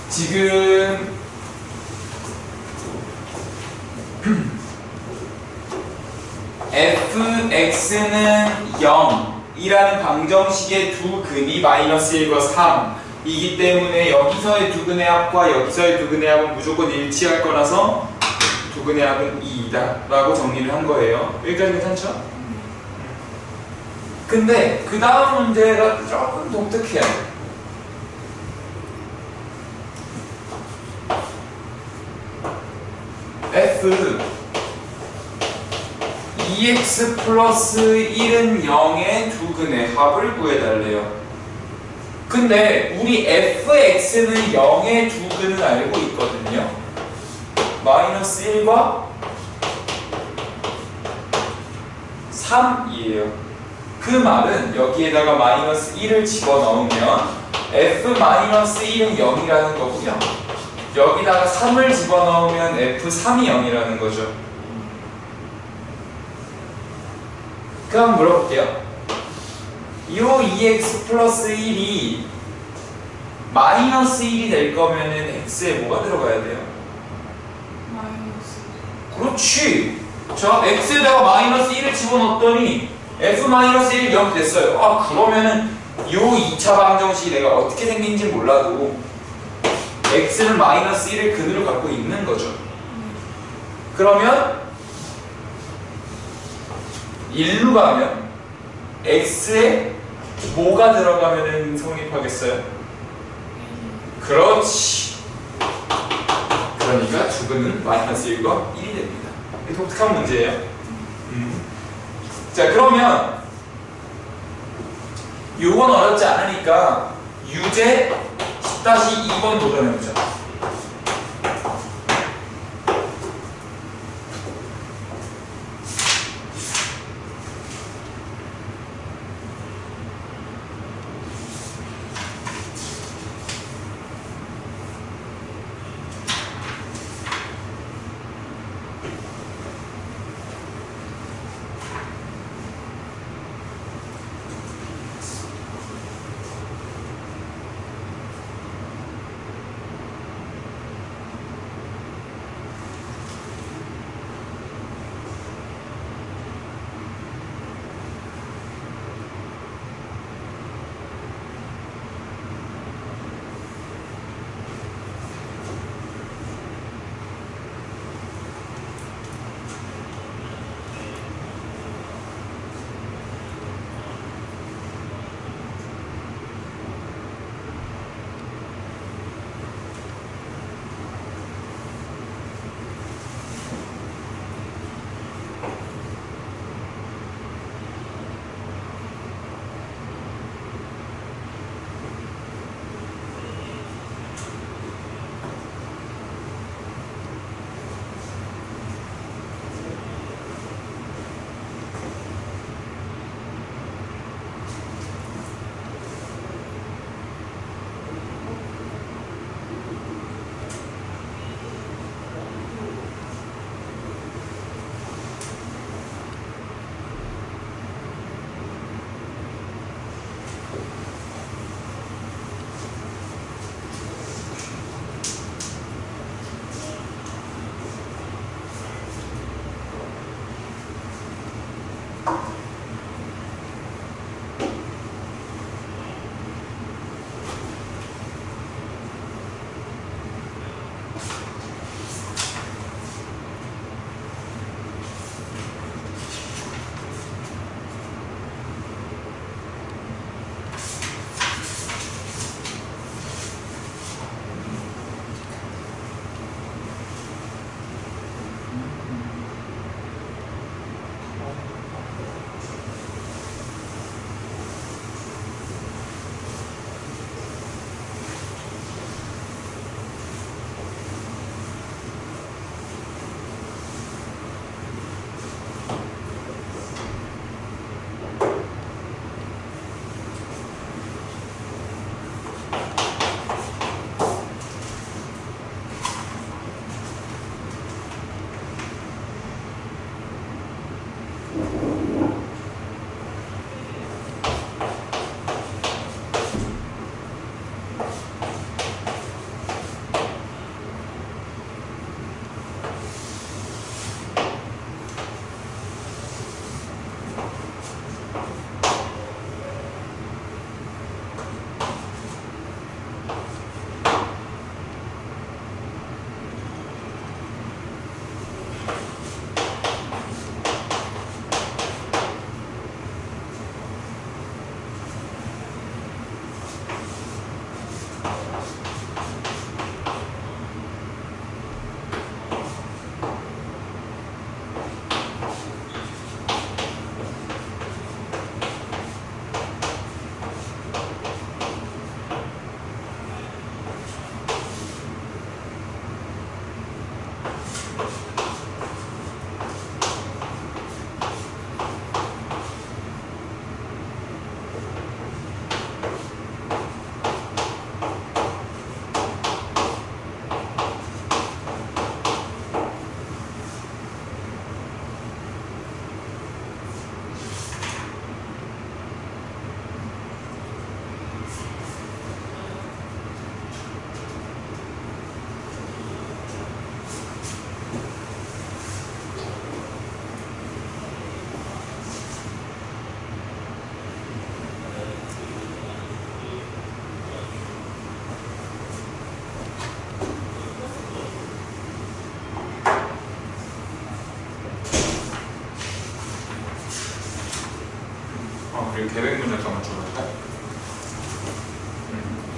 지금 fx는 0이라는 방정식의 두 근이 마이너스 1과 3이기 때문에 여기서의 두 근의 합과 여기서의 두 근의 합은 무조건 일치할 거라서 두 근의 합은 2이다 라고 정리를 한 거예요. 여기까지 괜찮죠? 근데 그 다음 문제가 조금 독특해요. f 2x 플러스 1은 0의 두 근의 합을 구해달래요. 근데 우리 fx는 0의 두 근은 알고 있거든요. 마이너스 1과 3이에요. 그 말은 여기에다가 마이너스 1을 집어넣으면 f-1은 0이라는 거고요. 여기다가 3을 집어넣으면 f3이 0이라는 거죠. 그럼 물어볼게요. 요 2x 플러스 1이 마이너스 1이 될 거면은 x에 뭐가 들어가야 돼요? 마이너스. 그렇지. 자, x에다가 마이너스 1을 집어넣었더니 f-1이 0 됐어요. 아, 그러면은 요 2차 방정식이 내가 어떻게 생긴지 몰라도 x는 마이너스 1의 근으로 갖고 있는 거죠. 그러면 1로 가면 x에 뭐가 들어가면 성립하겠어요? 그렇지. 그러니까 두 근은 마이너스 1과 1이 됩니다. 이게 독특한 문제예요. 자, 그러면 요건 어렵지 않으니까 유제 10-2번 도전해보자. 우리 계획 문제도 한번 줘볼까?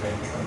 그러니까.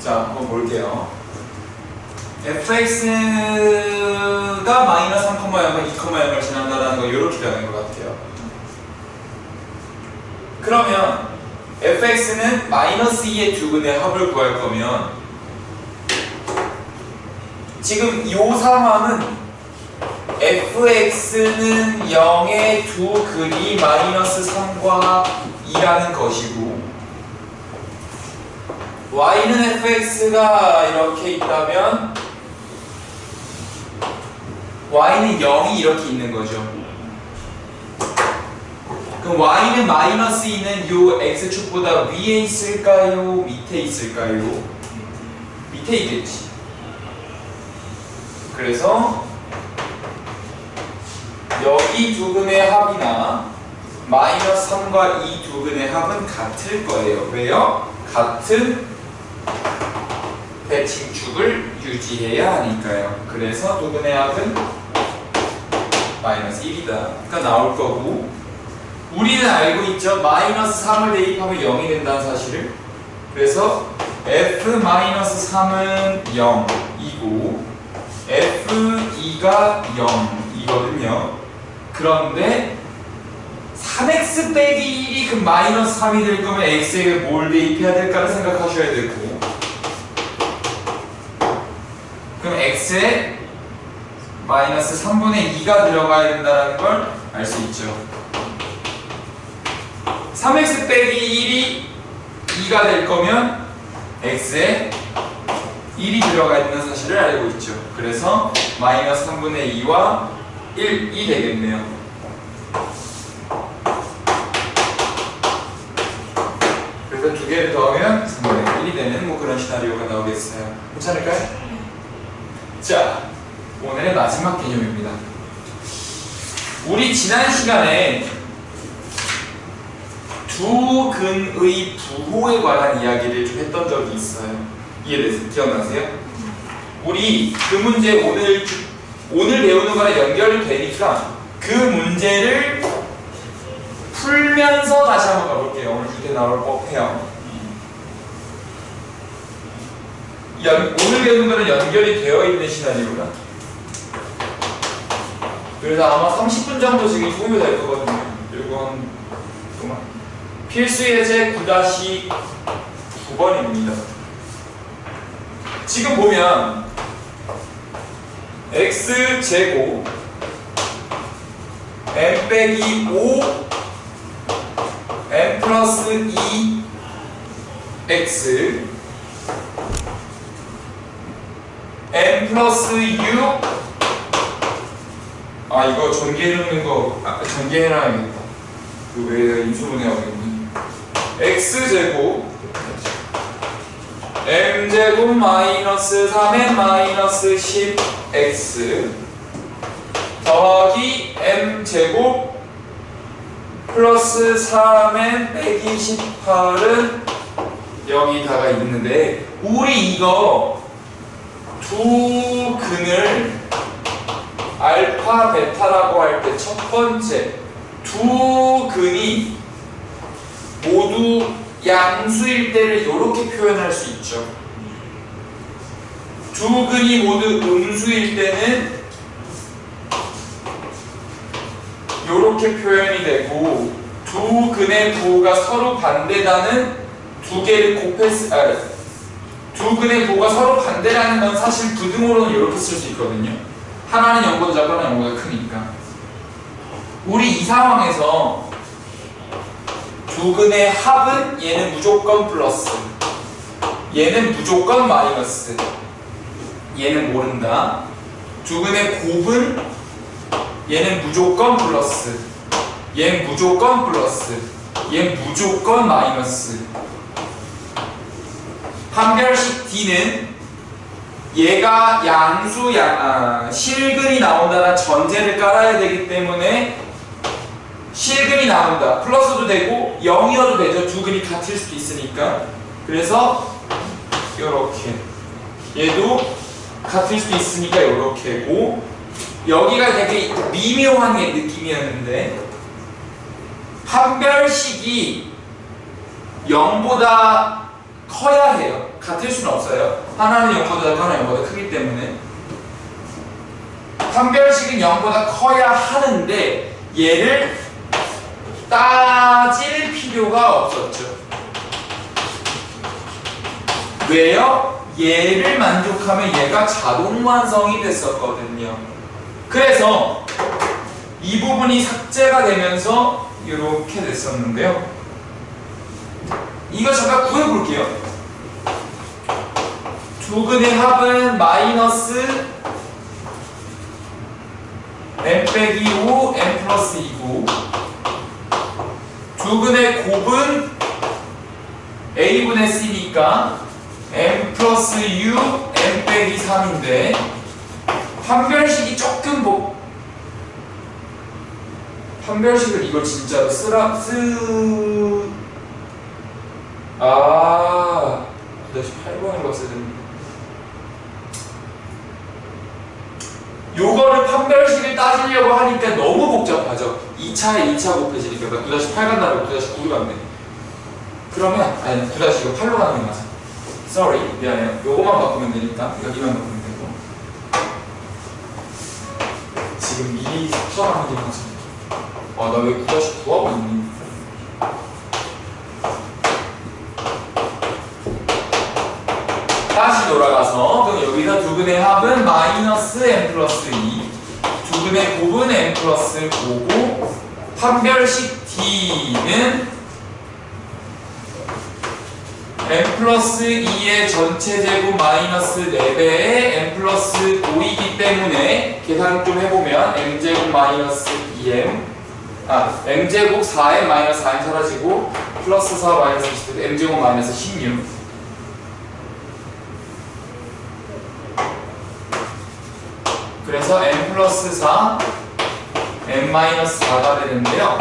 자, 한번 볼게요. fx가 마이너스 3,0과 2,0을 지난다라는 거 이렇게 되는 것 같아요. 그러면 fx는 마이너스 2의 두근의 합을 구할 거면 지금 이 상황은 fx는 0의 두 근이 마이너스 3과 2라는 것이고 y는 fx가 이렇게 있다면 y는 0이 이렇게 있는 거죠. 그럼 y는 마이너스 2는 요 x축보다 위에 있을까요? 밑에 있을까요? 밑에 있겠지. 그래서 여기 두 근의 합이나 마이너스 3과 이 두 근의 합은 같을 거예요. 왜요? 같은 대칭축을 유지해야 하니까요. 그래서 두 근의 합은 마이너스 1이다. 나올 거고 우리는 알고 있죠? 마이너스 3을 대입하면 0이 된다는 사실을. 그래서 f-3은 0이고 f2가 0이거든요. 그런데 3x 빼기 1이 그 마이너스 3이 될 거면 x에 뭘 대입해야 될까를 생각하셔야 되고 그럼 x에 마이너스 3분의 2가 들어가야 된다는 걸 알 수 있죠. 3x 빼기 1이 2가 될 거면 x에 1이 들어가야 된다는 사실을 알고 있죠. 그래서 마이너스 3분의 2와 1이 되겠네요. 그래서 두 개를 더하면 3분의 1이 되는 뭐 그런 시나리오가 나오겠어요. 괜찮을까요? 자, 오늘의 마지막 개념입니다. 우리 지난 시간에 두 근의 부호에 관한 이야기를 좀 했던 적이 있어요. 기억나세요? 우리 그 문제 오늘 배우는 거랑 연결이 되니까 그 문제를 풀면서 다시 한번 가볼게요. 오늘 주제 나올 법해요. 오늘 배우는 거는 연결이 되어 있는 시나리오다. 그래서 아마 30분 정도 지금 소요될 거거든요. 이건 필수 예제 9-9번입니다. 지금 보면 x제곱 m 빼기 5 m 플러스 2 x n 플러스 6 아 이거 전개해놓는 거 전개해놔야겠다. 그 왜 인수분해하겠니? x제곱 m제곱 마이너스 3n 마이너스 10x 더하기 m제곱 플러스 3n 빼기 18은 여기다가 있는데 우리 이거 두 근을 알파 베타라고 할 때 첫 번째 두 근이 모두 양수일 때를 이렇게 표현할 수 있죠. 두 근이 모두 음수일 때는 이렇게 표현이 되고 두 근의 부호가 서로 반대라는 두 개를 두 근의 부호가 서로 반대라는 건 사실 부등호로는 이렇게 쓸 수 있거든요. 하나는 0보다 작고 하나는 0보다 크니까. 우리 이 상황에서 두 근의 합은 얘는 무조건 플러스, 얘는 무조건 마이너스, 얘는 모른다. 두 근의 곱은 얘는 무조건 플러스, 얘는 무조건 플러스, 얘는 무조건 마이너스. 판별식 D는 얘가 실근이 나온다는 전제를 깔아야 되기 때문에 실근이 나온다. 플러스도 되고 0이어도 되죠. 두 근이 같을 수도 있으니까. 그래서 요렇게 얘도 같을 수도 있으니까 요렇게고 여기가 되게 미묘한 느낌이었는데 판별식이 0보다 커야 해요. 같을 수는 없어요. 하나는 0보다 작고 하나는 0보다 크기 때문에 판별식은 0보다 커야 하는데 얘를 따질 필요가 없었죠. 왜요? 얘를 만족하면 얘가 자동 완성이 됐었거든요. 그래서 이 부분이 삭제가 되면서 이렇게 됐었는데요. 이거 잠깐 구해볼게요. 두 근의 합은 마이너스 n 빼기 5 n 플러스 2고 두 근의 곱은 a분의 c니까 n 플러스 6 n 빼기 3인데 판별식이 조금 판별식을 이걸 진짜로 9-8번으로 써야 됩니다. 요거를 판별식을 따지려고 하니까 너무 복잡하죠. 2차에 2차 곱해지니까 9-8 간다고 9-9로 갔네. 그러면 아니 9-8로 가는 게 맞아. Sorry 미안해요. 요거만 바꾸면 되니까 여기만 바꾸면 되고 지금 미리 삭제하는 게 맞아. 나 왜 9-9 하고 있니? 다시 돌아가서 그럼 여기서 두 근의 합은 마이너스 n 플러스 2 두 근의 곱은 n 플러스 5고 판별식 D는 n 플러스 2의 전체 제곱 마이너스 4배의 n 플러스 5이기 때문에 계산 좀 해보면 m제곱 마이너스 2m m제곱 4m 마이너스 4m 사라지고 플러스 4 마이너스 20 m제곱 마이너스 16 그래서 n 플러스 4 n 마이너스 4가 되는데요.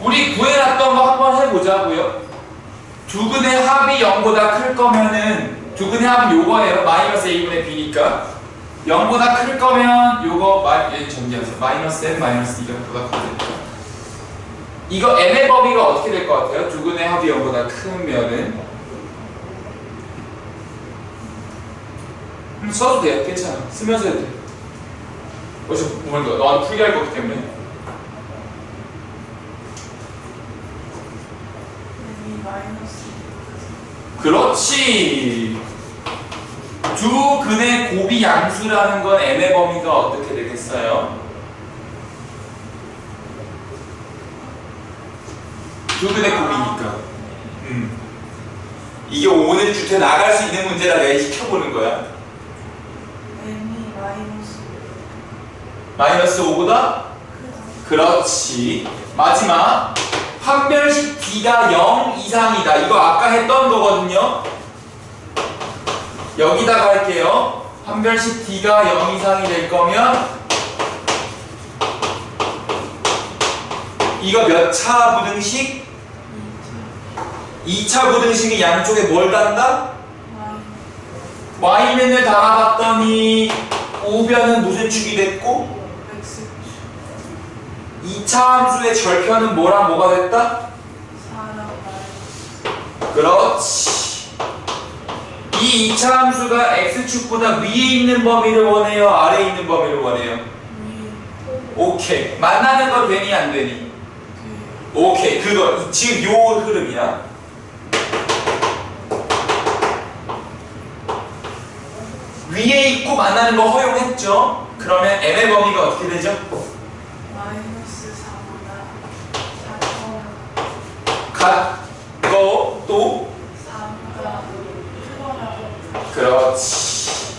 우리 구해놨던 거 한번 해보자고요. 두 근의 합이 0보다 클 거면은 두 근의 합은 요거예요. 마이너스 a분의 b니까 0보다 클 거면 요거 전개하세요. 마이너스 n 마이너스 2가 커지니까 이거 n의 범위가 어떻게 될 것 같아요? 두 근의 합이 0보다 크면은 써도 돼요. 괜찮아. 쓰면서 해도 돼요. 어차피 너한테 풀게 할 거기 때문에 그렇지. 두 근의 곱이 양수라는 건 n의 범위가 어떻게 되겠어요? 두 근의 곱이니까 이게 5는 주태 나갈 수 있는 문제라 내가 시켜보는 거야. M이 마이너스 마이너스 5보다? 크다. 그렇지. 마지막 판별식 D가 0 이상이다. 이거 아까 했던 거거든요. 여기다가 할게요. 판별식 D가 0 이상이 될 거면 이거 몇 차 부등식? 2차 부등식이 양쪽에 뭘 단다? y맨을 달아봤더니 우변은 무슨 축이 됐고 X 2차 함수의 절편은 뭐랑 뭐가 됐다? 4랑 마이너스 그렇지. 이 2차 함수가 x축보다 위에 있는 범위를 원해요? 아래에 있는 범위를 원해요? 위 오케이. 만나는 건 되니 안 되니? 오케이. 그거 지금 요 흐름이야. 위에 있고 만나는 거 허용했죠? 그러면 m의 범위가 어떻게 되죠? 마이너스 4보다 같고 또 4보다 크거나 그렇지.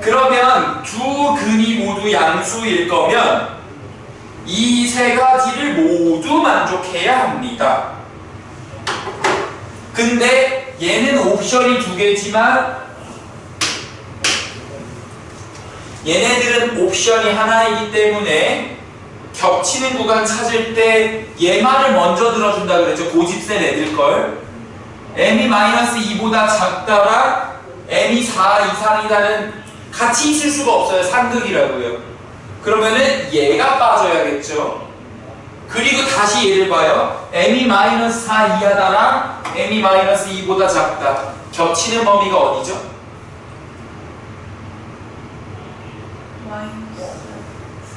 그러면 두 근이 모두 양수일 거면 이 세 가지를 모두 만족해야 합니다. 근데 얘는 옵션이 두 개지만 얘네들은 옵션이 하나이기 때문에 겹치는 구간 찾을 때 얘만을 먼저 들어준다 그랬죠. 고집센 애들걸. m이 마이너스 2보다 작다라 m이 4 이상이다는 같이 있을 수가 없어요. 상극이라고요. 그러면은 얘가 빠져야겠죠. 그리고 다시 얘를 봐요. m이 마이너스 4 이하다랑 m이 마이너스 2보다 작다. 겹치는 범위가 어디죠? 마이너스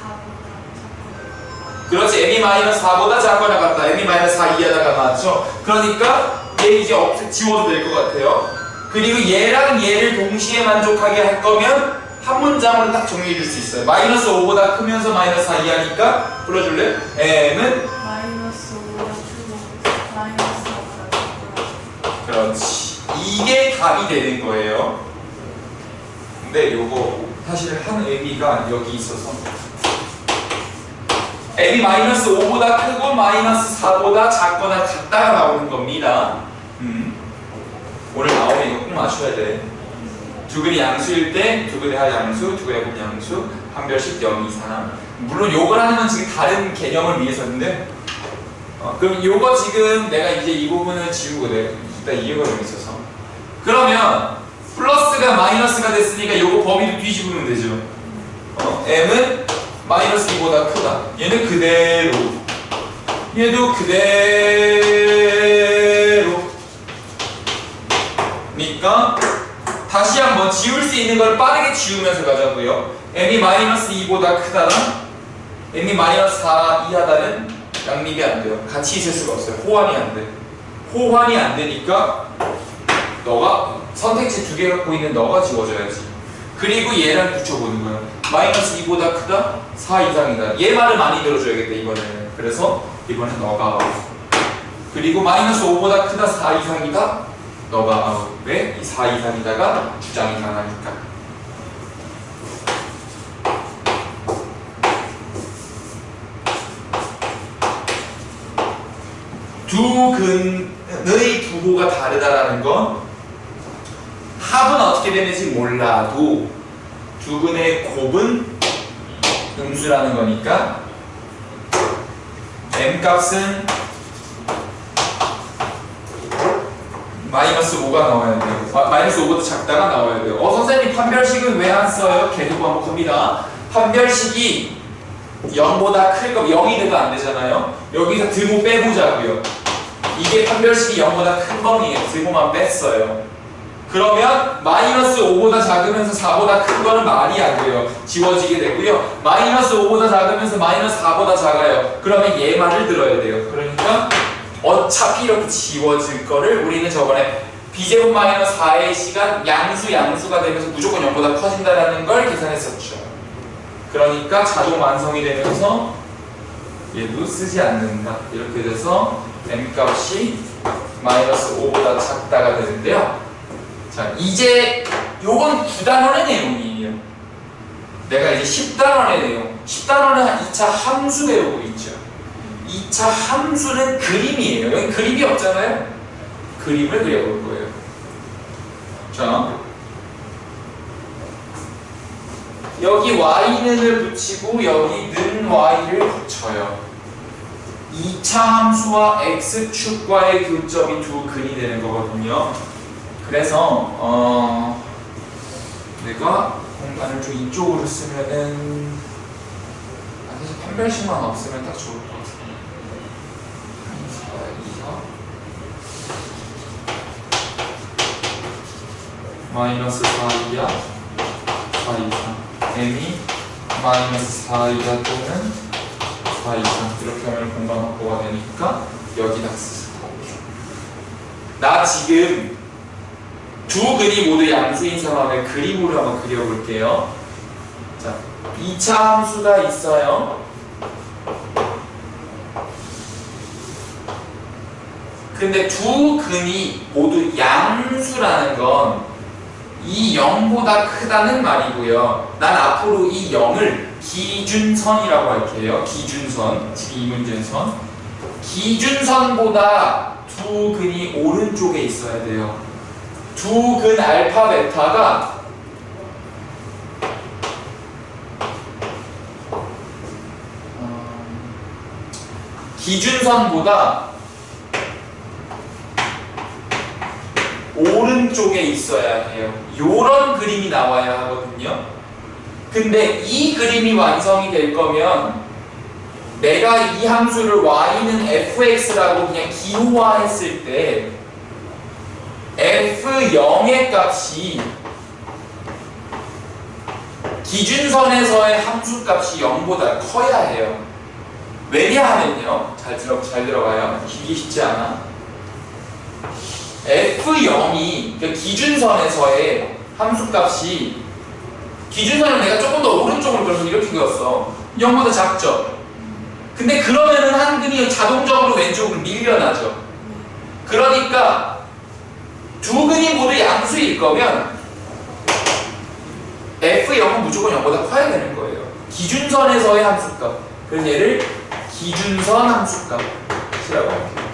4보다 작거나 그렇지. m이 마이너스 4보다 작거나 같다. m이 마이너스 4 이하다가 맞죠. 그러니까 얘 이제 지워도 될 것 같아요. 그리고 얘랑 얘를 동시에 만족하게 할 거면 한 문장으로 딱 정리해 줄 수 있어요. 마이너스 5보다 크면서 마이너스 4 이하니까 불러줄래? m은 마이너스 5보다 크고 마이너스 4보다 작거나 그렇지. 이게 답이 되는 거예요. 근데 요거 사실 한 의미가 여기 있어서 m이 마이너스 5보다 크고 마이너스 4보다 작거나 같다가 나오는 겁니다. 오늘 나오면 이거 꼭 맞춰야 돼. 두 근이 양수일 때 두 근의 하양수, 두 근의 분양수, 판별식 0 이상. 물론 요걸 하는 건 지금 다른 개념을 위해서인데 그럼 요거 지금 내가 이제 이 부분을 지우고 내 이따 이유가 좀 있어서 그러면 플러스가 마이너스가 됐으니까 요거 범위도 뒤집으면 되죠. m은 마이너스 2보다 크다. 얘는 그대로 얘도 그대로 니까 다시 한번 지울 수 있는 걸 빠르게 지우면서 가자고요. m이 마이너스 2보다 크다랑 m이 마이너스 4 이하다는 양립이 안 돼요. 같이 있을 수가 없어요. 호환이 안 돼. 호환이 안 되니까 너가 선택지 두 개 갖고 있는 너가 지워져야지. 그리고 얘랑 붙여보는 거야. 마이너스 2보다 크다? 4 이상이다. 얘 말을 많이 들어줘야겠다 이번에는. 그래서 이번엔 너가 아웃. 그리고 마이너스 5보다 크다 4 이상이다? 너가 아웃. 왜? 이 4 이상이다가 주장이 강하니까. 두 근의 부호가 다르다라는 건 합은 어떻게 되는지 몰라도 두 근의 곱은 음수라는 거니까 m 값은 마이너스 5가 나와야 돼요. 마이너스 5보다 작다가 나와야 돼요. 선생님 판별식은 왜 안 써요? 계속 반복합니다. 판별식이 0보다 클 거, 0이 돼도 안 되잖아요. 여기서 드모 빼보자고요. 이게 판별식이 0보다 큰 범위예요. 드모만 뺐어요. 그러면 마이너스 5보다 작으면서 4보다 큰 거는 말이 안 돼요. 지워지게 되고요. 마이너스 5보다 작으면서 마이너스 4보다 작아요. 그러면 얘 말을 들어야 돼요. 그러니까 어차피 이렇게 지워질 거를 우리는 저번에 b제곱 마이너스 4의 시간 양수가 되면서 무조건 0보다 커진다라는 걸 계산했었죠. 그러니까 자동 완성이 되면서 얘도 쓰지 않는다. 이렇게 돼서 m 값이 마이너스 5보다 작다가 되는데요. 자, 이제 요건 9단원의 내용이에요. 내가 이제 10단원의 내용, 10단원은 한 2차 함수 배우고 있죠. 2차 함수는 그림이에요. 여기 그림이 없잖아요. 그림을 그려볼 거예요. 자, 여기 y는을 붙이고 여기 는 y를 붙여요. 2차 함수와 x축과의 교점이 두 근이 되는 거거든요. 그래서 내가 공간을 좀 이쪽으로 쓰면은 사실 판별식만 없으면 딱 좋을 것 같아요. 마이너스 4이하 4 이상 m이 마이너스 4 이하 또는 4 이상 이렇게 하면 공간 확보가 되니까 여기다 쓰세요. 나 지금 두 근이 모두 양수인 상황을 그림으로 한번 그려볼게요. 자, 2차 함수가 있어요. 근데 두 근이 모두 양수라는 건 이 0보다 크다는 말이고요. 난 앞으로 이 0을 기준선이라고 할게요. 기준선, 지금 이 문제선. 기준선보다 두 근이 오른쪽에 있어야 돼요. 두 근 알파 베타가 기준선보다 오른쪽에 있어야 해요. 요런 그림이 나와야 하거든요. 근데 이 그림이 완성이 될 거면 내가 이 함수를 y는 fx라고 그냥 기호화했을 때 f0의 값이 기준선에서의 함수값이 0보다 커야 해요. 왜냐하면요, 잘 들어가요. 이게 쉽지 않아. f0이 그러니까 기준선에서의 함수값이 기준선을 내가 조금 더 오른쪽으로 그려서 이렇게 그렸어. 0보다 작죠. 근데 그러면은 한 근이 자동적으로 왼쪽으로 밀려나죠. 그러니까 두 근이 모두 양수일 거면 f0은 무조건 0보다 커야 되는 거예요. 기준선에서의 함수값. 그래서 얘를 기준선 함수값이라고 할게요.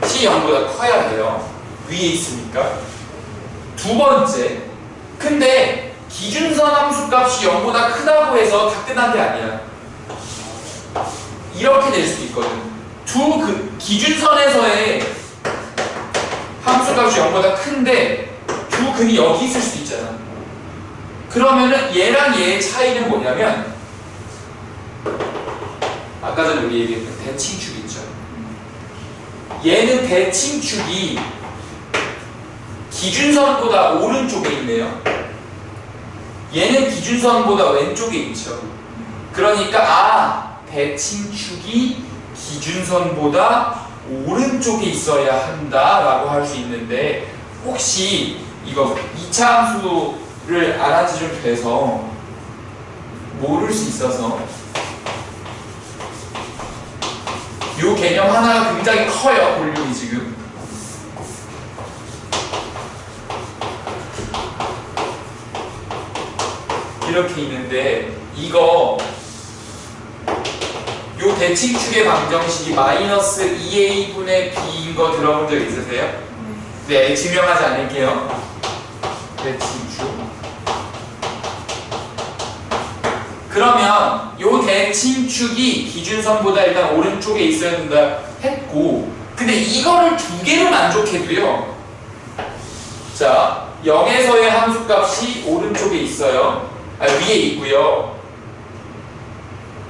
c 0보다 커야 돼요. 위에 있으니까. 두 번째, 근데 기준선 함수값이 0보다 크다고 해서 다 끝난 게 아니야. 이렇게 될 수도 있거든. 기준선에서의 함수값이 0보다 큰데 두 근이 여기 있을 수도 있잖아. 그러면은 얘랑 얘의 차이는 뭐냐면 아까 전에 우리 얘기했던 대칭축 있죠. 얘는 대칭축이 기준선보다 오른쪽에 있네요. 얘는 기준선보다 왼쪽에 있죠. 그러니까 대칭축이 기준선보다 오른쪽에 있어야 한다라고 할 수 있는데 혹시 이거 2차 함수를 알아지 좀 돼서 모를 수 있어서 이 개념 하나가 굉장히 커요. 볼륨이 지금. 이렇게 있는데 이거 요 대칭축의 방정식이 마이너스 2a분의 b인 거 들어본 적 있으세요? 네, 증명하지 않을게요. 대칭축. 그러면 요 대칭축이 기준선보다 일단 오른쪽에 있어야 된다 했고, 근데 이거를 두 개로 만족해도요. 자, 0에서의 함수값이 오른쪽에 있어요. 위에 있고요.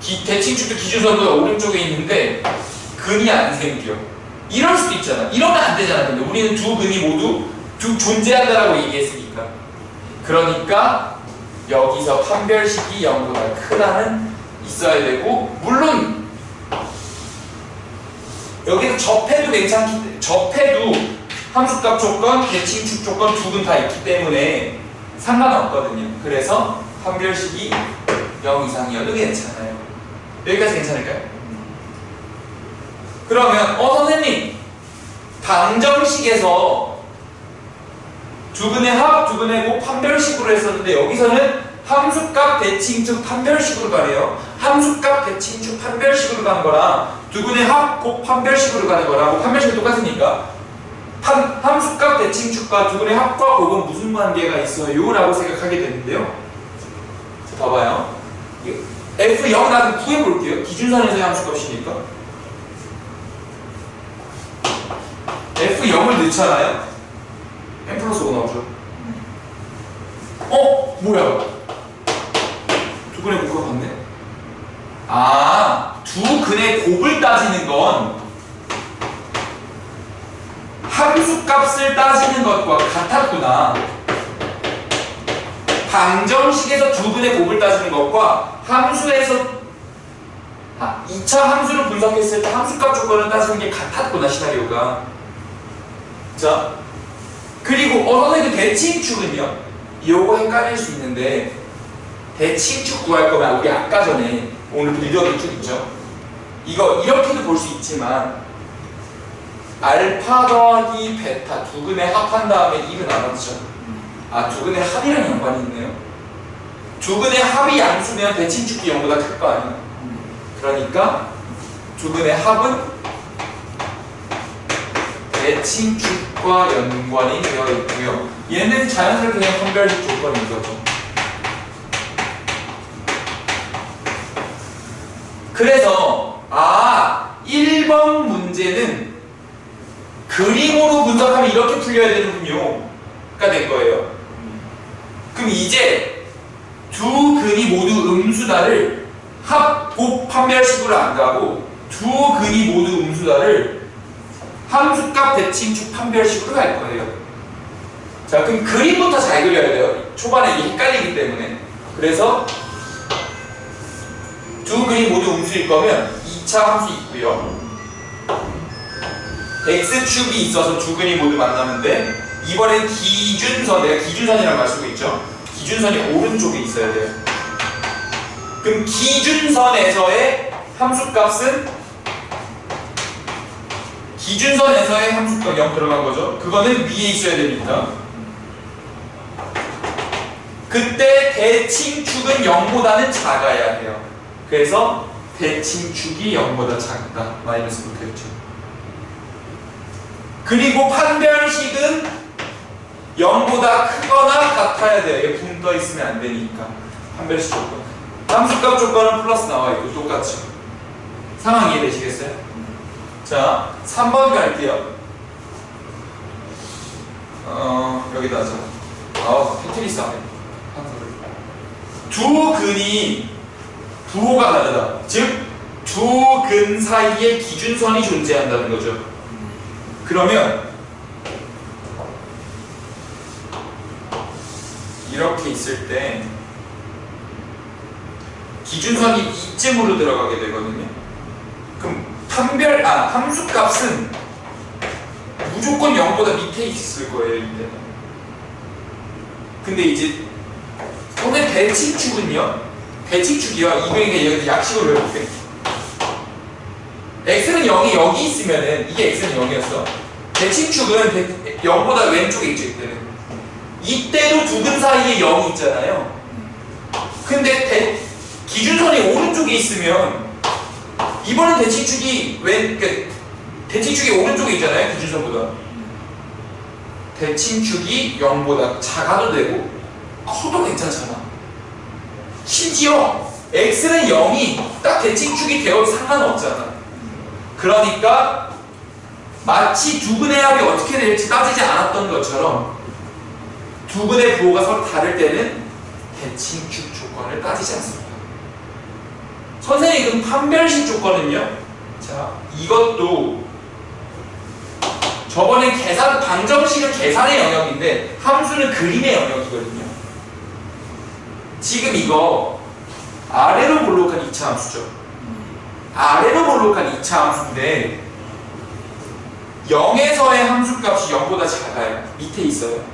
대칭축도 기준선보다 오른쪽에 있는데 근이 안 생겨. 이럴 수도 있잖아. 이러면 안 되잖아. 근데 우리는 두 근이 모두 존재한다라고 얘기했으니까. 그러니까 여기서 판별식이 0보다 크다는 있어야 되고, 물론 여기서 접해도 괜찮기 때문에, 접해도 함수값 조건, 대칭축 조건 두 근 다 있기 때문에 상관없거든요. 그래서 판별식이 0 이상이어도 괜찮아요. 여기까지 괜찮을까요? 그러면 선생님 방정식에서 두근의 합, 두근의 곱 판별식으로 했었는데 여기서는 함수값 대칭축 판별식으로 가네요. 함수값 대칭축 판별식으로 가는 거랑 두근의 합, 곱 판별식으로 가는 거랑 뭐 판별식이 똑같으니까 함수값 대칭축과 두근의 합과 곱은 무슨 관계가 있어요? 라고 생각하게 되는데요. 자, 봐봐요. F0 나도 구해볼게요. 기준선에서의 함수값이니까. F0을 넣잖아요. M 플러스 5 나오죠. 뭐야? 두근의 곱과 같네? 두근의 곱을 따지는 건 함수값을 따지는 것과 같았구나. 방정식에서 두근의 곱을 따지는 것과 함수에서 2차 함수를 분석했을 때 함수값 조건을 따지는 게 같았구나, 시나리오가. 자, 그리고 선생님 그 대칭축은요? 요거 헷갈릴 수 있는데 대칭축 구할 거면 우리 아까 전에 오늘 빌드업이 쭉 있죠? 이거 이렇게도 볼 수 있지만 알파 더하기 베타 두근의 합한 다음에 1은 나눴죠. 두근의 합이랑 연관이 있네요. 두근의 합이 양수면 대칭축이 0보다 클 거 아니에요. 그러니까 두근의 합은 대칭축과 연관이 되어 있고요. 얘는 자연스럽게 그냥 판별식 조건인 거죠. 그래서 1번 문제는 그림으로 분석하면 이렇게 풀려야 되는군요. 가 된 거예요. 그럼 이제 두 근이 모두 음수다를 합, 곱, 판별식으로 안 가고 두 근이 모두 음수다를 함수값 대칭축 판별식으로 갈 거예요. 자, 그럼 그림부터 잘 그려야 돼요. 초반에 이게 헷갈리기 때문에. 그래서 두 근이 모두 음수일 거면 2차 함수 있고요. x축이 있어서 두 근이 모두 만나는데 이번엔 기준선, 내가 기준선이라고 말 쓰고 있죠. 기준선이 오른쪽에 있어야 돼요. 그럼 기준선에서의 함수값은 기준선에서의 함수값 0 들어간 거죠. 그거는 위에 있어야 됩니다. 그때 대칭축은 0보다는 작아야 해요. 그래서 대칭축이 0보다 작다. 마이너스 붙어있죠. 그리고 판별식은 0보다 크거나 같아야 돼요. 이게 붕 떠 있으면 안 되니까. 판별식 조건. 함수값 조건은 플러스 나와 있고 똑같죠. 상황 이해되시겠어요? 자, 3번 갈게요. 여기다 하자. 테트리스 안 해. 두 근이 부호가 다르다. 즉, 두 근 사이에 기준선이 존재한다는 거죠. 그러면 이렇게 있을 때 기준선이 이쯤으로 들어가게 되거든요. 그럼 함수값은 무조건 0보다 밑에 있을 거예요, 이때는. 근데 이제 오늘 대칭축은요. 대칭축이요. 이게 약식으로 외울게. x는 0이 여기 있으면은 이게 x는 0이었어. 대칭축은 0보다 왼쪽에 있죠, 이때는. 이때도 두 근 사이에 0이 있잖아요. 근데 기준선이 오른쪽에 있으면 이번엔 대칭축이 대칭축이 오른쪽에 있잖아요, 기준선보다. 대칭축이 0보다 작아도 되고 커도 괜찮잖아. 심지어 x는 0이 딱 대칭축이 되어도 상관없잖아. 그러니까 마치 두 근의 합이 어떻게 될지 따지지 않았던 것처럼 두 근의 부호가 서로 다를 때는 대칭축 조건을 따지지 않습니다. 선생님, 그럼 판별식 조건은요? 자, 이것도 저번엔 방정식은 계산의 영역인데 함수는 그림의 영역이거든요. 지금 이거 아래로 볼록한 2차 함수죠. 아래로 볼록한 2차 함수인데 0에서의 함수값이 0보다 작아요. 밑에 있어요.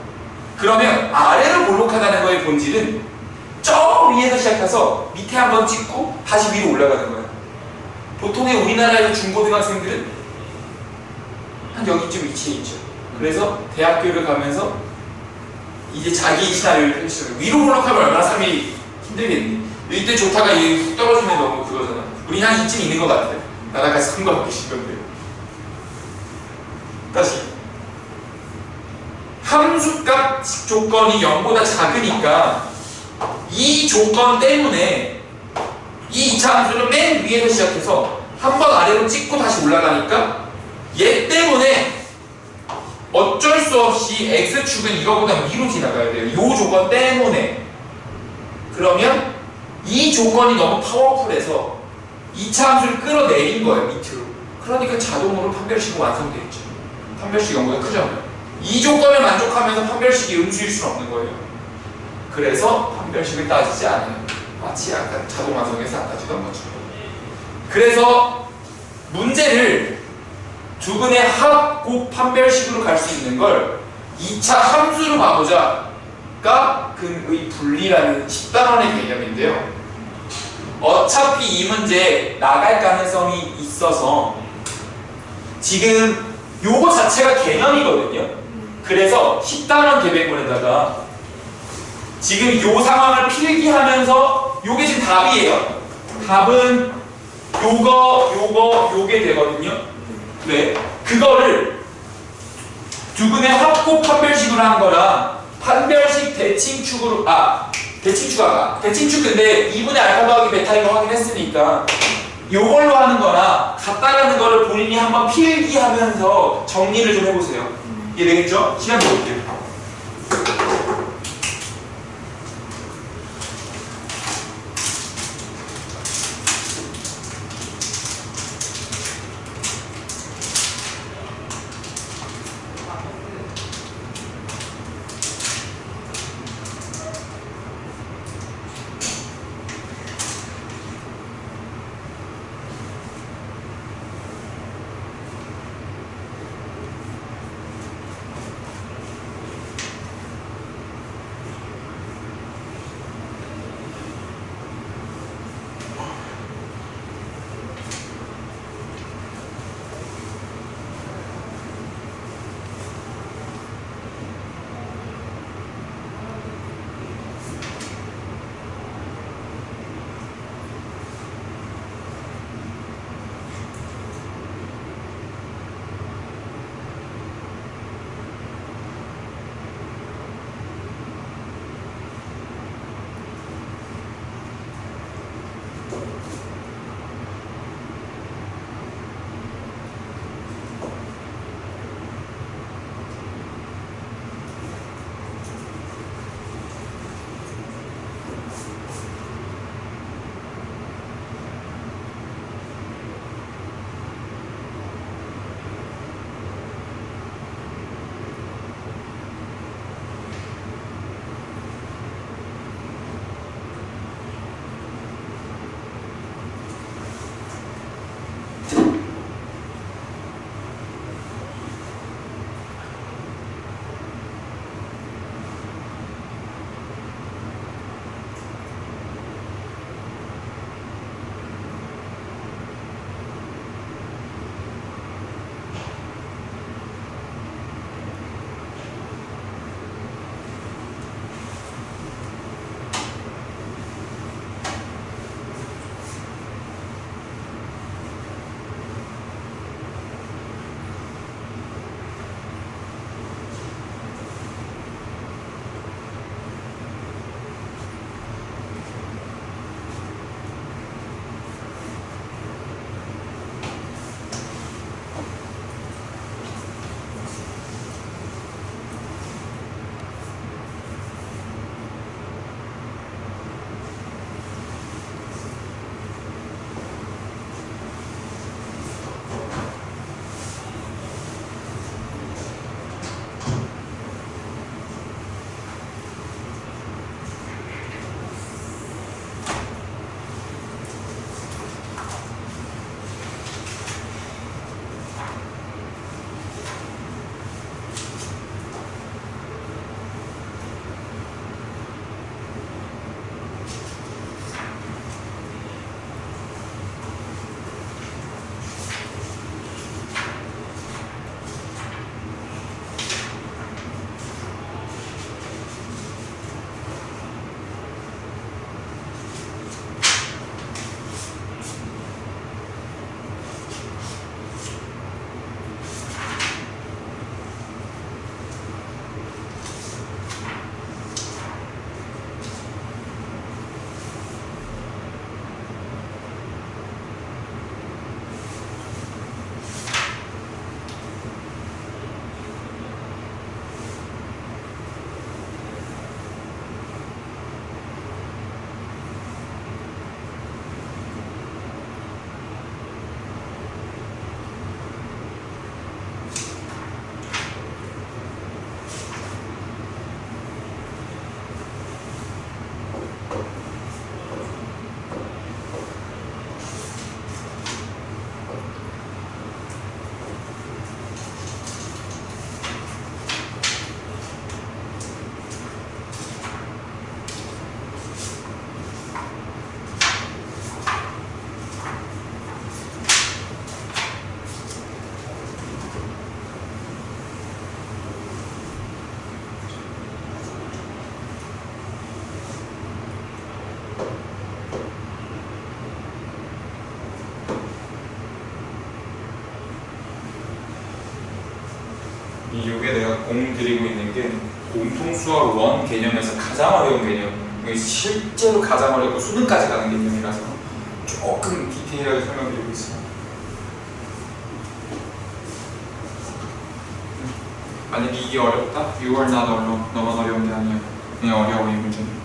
그러면 아래로 볼록하다는 거의 본질은 저 위에서 시작해서 밑에 한번 찍고 다시 위로 올라가는 거예요. 보통의 우리나라에서 중고등학생들은 한 여기쯤 위치해 있죠. 그래서 대학교를 가면서 이제 자기 시나리오를 펼치는 거예요. 위로 올라가면 얼마나 삶이 힘들겠니? 이때 좋다가 이게 훅 떨어지면 너무 그거잖아. 우리 한 이쯤 있는 것 같아요. 나랑 같이 선거하고 계신 건데요. 다시 함수값 조건이 0보다 작으니까 이 조건 때문에 이 2차 함수는 맨 위에서 시작해서 한 번 아래로 찍고 다시 올라가니까 얘 때문에 어쩔 수 없이 x축은 이거보다 위로 지나가야 돼요. 이 조건 때문에. 그러면 이 조건이 너무 파워풀해서 2차 함수를 끌어내린 거예요, 밑으로. 그러니까 자동으로 판별식이 완성되겠죠. 판별식이 0보다 크잖아요. 이 조건을 만족하면서 판별식이 음수일 수는 없는 거예요. 그래서 판별식을 따지지 않아요. 마치 아까 자동 완성에서 안 따지던 것처럼. 그래서 문제를 두근의 합, 곱, 판별식으로 갈 수 있는 걸 2차 함수로 가보자가 근의 분리라는 10단원의 개념인데요. 어차피 이 문제 나갈 가능성이 있어서 지금 요거 자체가 개념이거든요. 그래서 10단원 계획문에다가 지금 요 상황을 필기하면서 요게 지금 답이에요. 답은 요게 되거든요. 네, 그거를 두근의 합곱 판별식으로 한 거랑 판별식 대칭축으로 대칭축 근데 2분의 알파 더하기 베타인 거 확인했으니까 요걸로 하는 거나 같다라는 거를 본인이 한번 필기하면서 정리를 좀 해보세요. 이해되겠죠? 시간 볼게요. 제가 공드리고 있는 게 공통수학 원 개념에서 가장 어려운 개념, 실제로 가장 어렵고 수능까지 가는 개념이라서 조금 디테일하게 설명드리고 있습니다. 만약에 이게 어렵다? You are not alone. 너만 어려운 게 아니야. 그냥 어려워 이 문제는.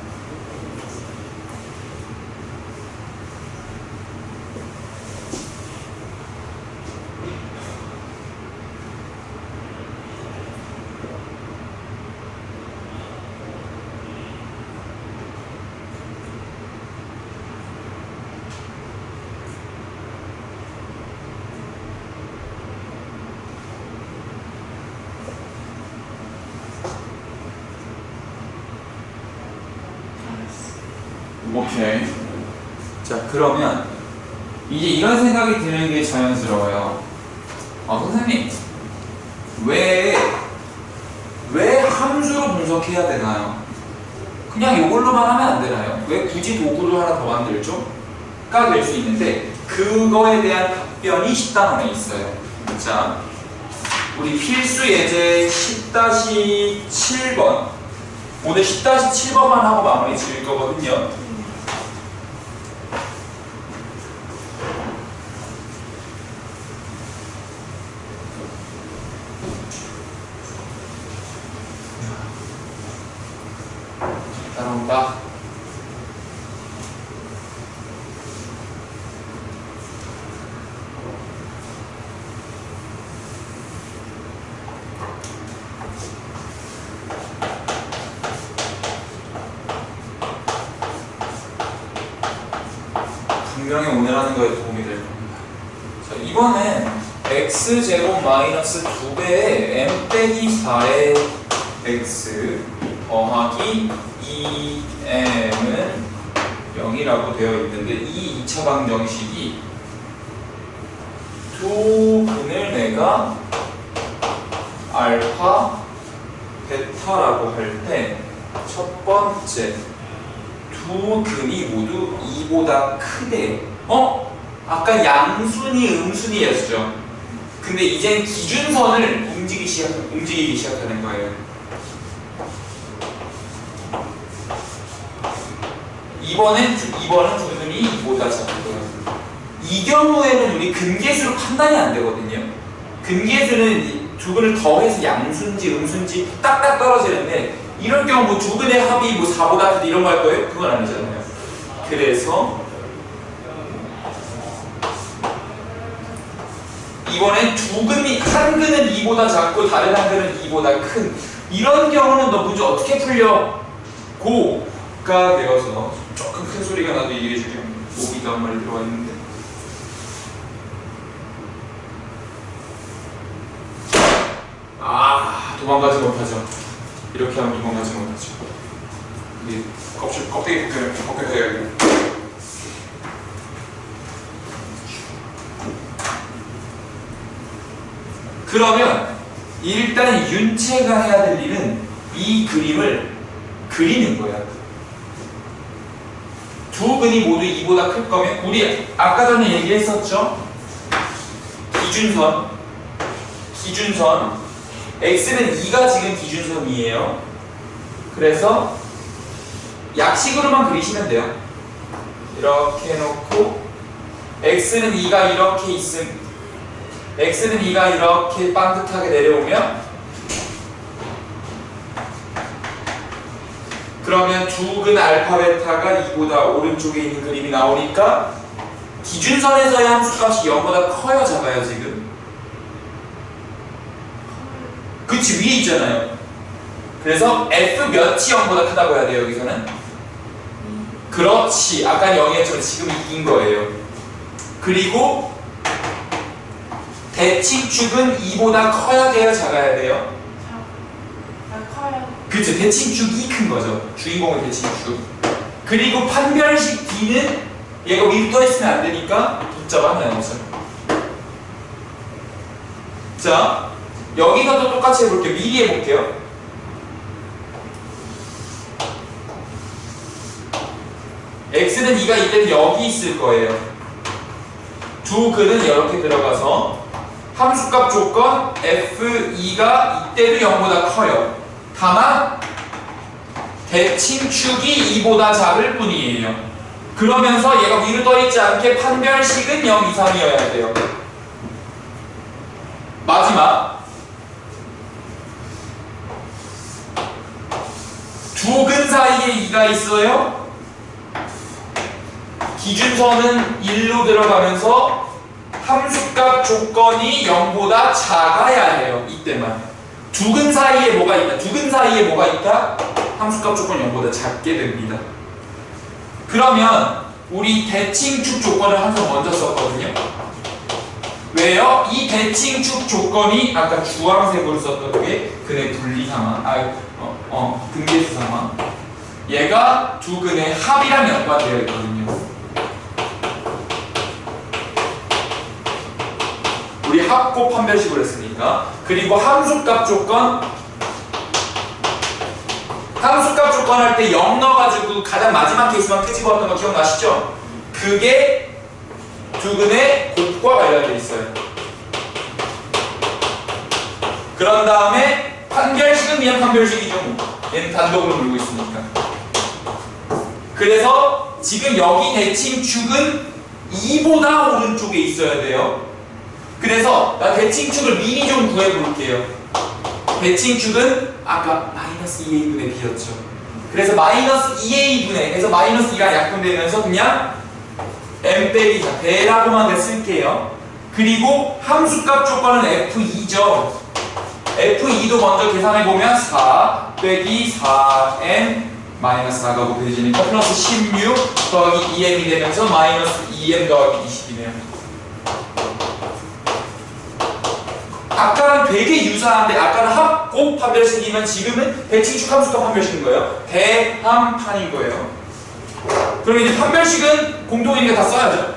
오케이. 자, 그러면 이제 이런 생각이 드는 게 자연스러워요. 선생님, 왜 함수로 분석해야 되나요? 그냥 이걸로만 하면 안 되나요? 왜 굳이 도구를 하나 더 만들죠? 가 될 수 있는데 그거에 대한 답변이 10단원에 있어요. 자, 우리 필수 예제 10-7번 오늘 10-7번만 하고 마무리 지을 거거든요. 따라온다. 분명히 오늘 하는 거에 도움이 될 겁니다. 자, 이번엔 x0 마이너스 2배의 m 빼기 4의 x 더하기 2m은 0이라고 되어 있는데 이 2차 방정식이 두 근을 내가 알파, 베타라고 할 때 첫 번째 두 근이 모두 2보다 크대. 아까 양순이 음순이었죠. 근데 이젠 기준선을 움직이기 시작하는 거예요. 이번은 두 근이 2보다 작고요. 이 경우에는 우리 근계수로 판단이 안 되거든요. 근계수는 두 근을 더해서 양순지 음순지 딱딱 떨어지는데 이럴 경우 뭐 두 근의 합이 뭐 4보다 크다 이런 거 할 거예요? 그건 아니잖아요. 그래서 이번엔 한 근은 2보다 작고 다른 한 근은 2보다 큰 이런 경우는 너 문제 어떻게 풀려? 고가 되어서 조금 큰 소리가 나도 이해해 주렴. 모기가 한 마리 들어와 있는데 도망가지 못하죠. 이렇게 하면 도망가지 못하죠. 이게 껍데기 벗겨야겠네. 그러면 일단 윤채가 해야 될 일은 이 그림을 그리는 거야. 두 근이 모두 2보다 클 거면 우리 아까 전에 얘기했었죠? 기준선 x는 2가 지금 기준선이에요. 그래서 약식으로만 그리시면 돼요. 이렇게 해놓고 x는 2가 이렇게 x는 2가 이렇게 반듯하게 내려오면 그러면 두 근 알파 베타가 2보다 오른쪽에 있는 그림이 나오니까 기준선에서의 함수값이 0보다 커요 작아요 지금? 그치 위에 있잖아요. 그래서 f 몇이 0보다 크다고 해야 돼요 여기서는? 그렇지 아까 0이었지만 지금 이긴 거예요. 그리고 대칭축은 2보다 커야 돼요 작아야 돼요? 커요. 그쵸 대칭축이 큰 거죠. 주인공은 대칭축. 그리고 판별식 D는 얘가 위로 떠있으면 안 되니까 붙잡아놔요 우선. 자 여기서도 똑같이 해볼게요. 미리 해볼게요. x는 2가 이때는 여기 있을 거예요. 두 근은 이렇게 들어가서 함수값 조건 F2가 이때도 0보다 커요. 다만 대칭축이 2보다 작을 뿐이에요. 그러면서 얘가 위로 떠있지 않게 판별식은 0 이상이어야 돼요. 마지막 두 근 사이에 2가 있어요. 기준선은 1로 들어가면서 함수값 조건이 0보다 작아야 해요. 이때만. 두 근 사이에 뭐가 있다? 두 근 사이에 뭐가 있다? 함수값 조건 0보다 작게 됩니다. 그러면 우리 대칭축 조건을 항상 먼저 썼거든요. 왜요? 이 대칭축 조건이 아까 주황색으로 썼던 게 근의 분리상황, 등계수 상황. 얘가 두 근의 합이랑 연관되어 있거든요. 우리 합곱 판별식으로 했으니까. 그리고 함수값 조건 할 때 0 넣어가지고 가장 마지막 케이스만 끄집어왔던 거 기억나시죠? 그게 두 근의 곱과 관련되어 있어요. 그런 다음에 판별식은 그냥 판별식이죠. 얘는 단독으로 물고 있으니까. 그래서 지금 여기 대칭축은 2보다 오른쪽에 있어야 돼요. 그래서 나 대칭축을 미리 좀 구해볼게요. 대칭축은 아까 마이너스 2a분의 b였죠. 그래서 마이너스 2a분의, 그래서 마이너스 2가 약분되면서 그냥 m 빼기 4 대라고만 쓸게요. 그리고 함수값 조건은 f2죠. f2도 먼저 계산해보면 4 빼기 4m 마이너스 4가 곱해지니까 플러스 16 더하기 2m이 되면서 마이너스 2m 더하기 20이네요. 아까랑 되게 유사한데 아까는 합곱 판별식이면 지금은 대칭축 함수값 판별식인 거예요. 대함판인 거예요. 그럼 이제 판별식은 공통이니까 다 써야죠.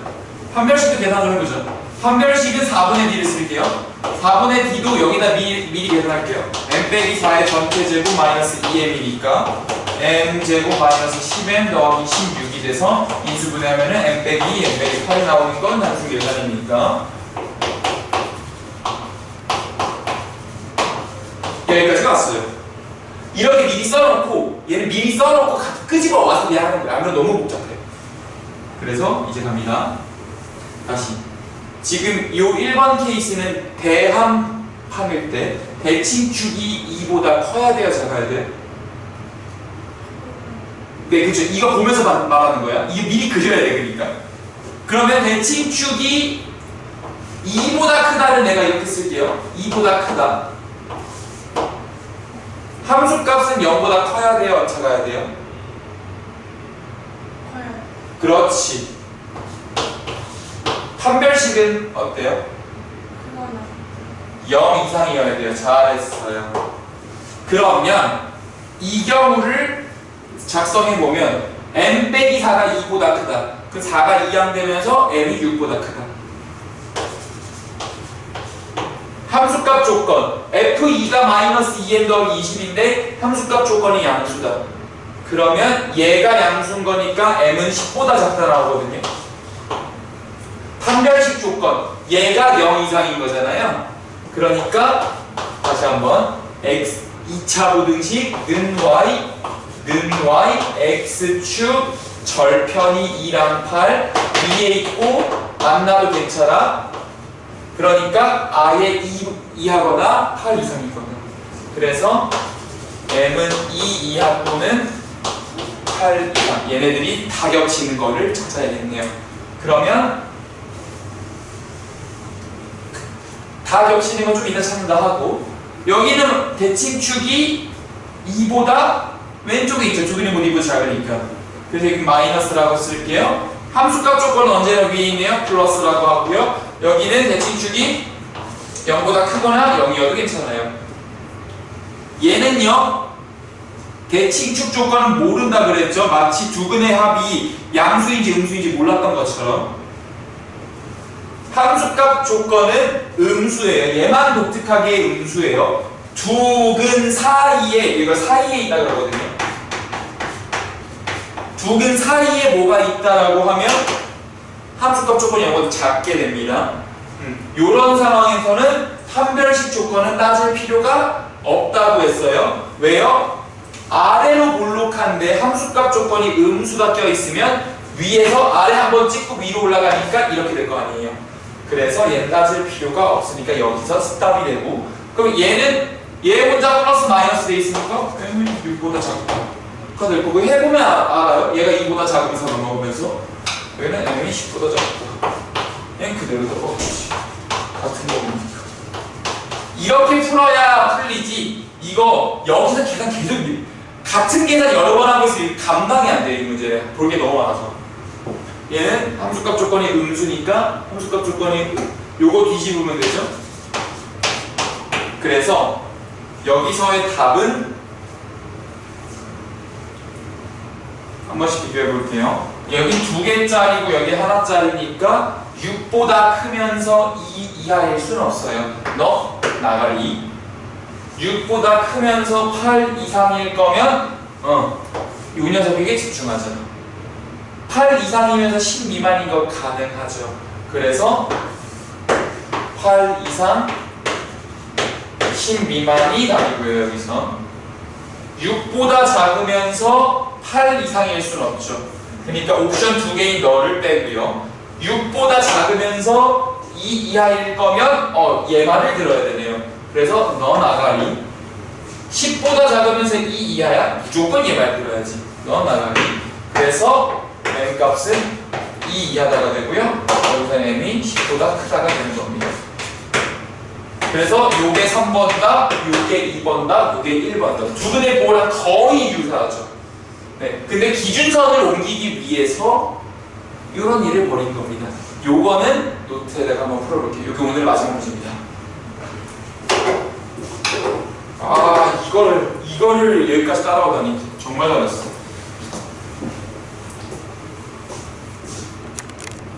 판별식도 계산 좀 해보죠. 판별식은 4분의 d를 쓸게요. 4분의 d도 여기다 미리 계산할게요. m 빼기 4의 전체 제곱 마이너스 2m이니까 m 제곱 마이너스 10m 더하기 16이 돼서 인수분해하면은 m 빼기 8이 나오는 건 단순 계산이니까 여기까지 왔어요. 이렇게 미리 써놓고 얘를 미리 써놓고 끄집어 와서 그냥 하는 거야. 아무래도 너무 복잡해. 그래서 이제 갑니다. 다시 지금 이 1번 케이스는 대함판일 때 대칭축이 2보다 커야 돼요? 작아야 돼요? 네, 그렇죠. 이거 보면서 말하는 거야. 이게 미리 그려야 돼. 그러니까 그러면 대칭축이 2보다 크다를 내가 이렇게 쓸게요. 2보다 크다. 함수값은 0보다 커야 돼요? 작아야 돼요? 커요. 그렇지. 판별식은 어때요? 그거는 0 이상이어야 돼요. 잘했어요. 그러면 이 경우를 작성해보면 m 빼기 4가 2보다 크다. 그 4가 2양 되면서 m이 6보다 크다. 함수값 조건 f2가 마이너스 2m 더하기 20인데 함수값 조건이 양수다. 그러면 얘가 양수인 거니까 m은 10보다 작다 나오거든요. 판별식 조건 얘가 0 이상인 거잖아요. 그러니까 다시 한번 x 2차 부등식 는 y x축 절편이 2랑 8 위에 있고 만나도 괜찮아. 그러니까 아예 2하거나 8 이상이거든. 그래서 m은 2 이하 또는 8 이상. 얘네들이 다 겹치는 거를 찾아야겠네요. 그러면 다 겹치는 건 좀 이따 찾는다 하고, 여기는 대칭축이 2보다 왼쪽에 있죠. 두근이 못 입고 작으니까. 그래서 여기 마이너스라고 쓸게요. 함수값 조건은 언제나 위에 있네요. 플러스라고 하고요. 여기는 대칭축이 0보다 크거나 0이어도 괜찮아요. 얘는요, 대칭축 조건은 모른다 그랬죠. 마치 두근의 합이 양수인지 음수인지 몰랐던 것처럼. 함수값 조건은 음수예요. 얘만 독특하게 음수예요. 두 근 사이에, 이거 사이에 있다 그러거든요. 두 근 사이에 뭐가 있다라고 하면 함수값 조건이 0보다 작게 됩니다. 이런 상황에서는 판별식 조건은 따질 필요가 없다고 했어요. 왜요? 아래로 볼록한데 함수값 조건이 음수가 껴있으면 위에서 아래 한번 찍고 위로 올라가니까 이렇게 될 거 아니에요. 그래서 얘는 따질 필요가 없으니까 여기서 스탑이 되고, 그럼 얘는 얘 혼자 플러스 마이너스 돼 있으니까 m은 6보다 작다 될 거고, 해보면 알아요. 얘가 2보다 작으면서 넘어오면서 얘는 m이 10보다 작다. 얘는 그대로 넘어오지. 같은 거니까. 이렇게 풀어야 풀리지. 이거 여기서 계산 계속 같은 계산 여러 번 하고 있으면 감당이 안 돼. 이 문제 볼 게 너무 많아서. 얘는 함수값 조건이 음수니까 함수값 조건이 요거 뒤집으면 되죠. 그래서 여기서의 답은 한 번씩 비교해 볼게요. 여기 2개짜리고 여기 하나짜리니까 6보다 크면서 2 이하일 수는 없어요. 너 나가리. 6보다 크면서 8 이상일 거면 이 녀석에게 집중하잖아. 8 이상이면서 10 미만인 거 가능하죠. 그래서 8 이상 10 미만이 답이고요. 여기서 6보다 작으면서 8 이상일 수는 없죠. 그러니까 옵션 2개인 너를 빼고요. 6보다 작으면서 2 이하일 거면 얘 말을 들어야 되네요. 그래서 너 나가리. 10보다 작으면서 2 이하야? 무조건 얘 말 들어야지. 너 나가리. 그래서 m 값은 2 이하다가 되고요. 여기서 m이 10보다 크다가 되는 겁니다. 그래서 요게 3번다, 요게 2번다, 요게 1번다. 두 근의 보호랑 거의 유사하죠. 네, 근데 기준선을 옮기기 위해서 이런 일을 벌인 겁니다. 요거는 노트에다가 한번 풀어볼게요. 요게 오늘 마지막 문제입니다. 이거를 여기까지 따라오다니 정말 잘했어.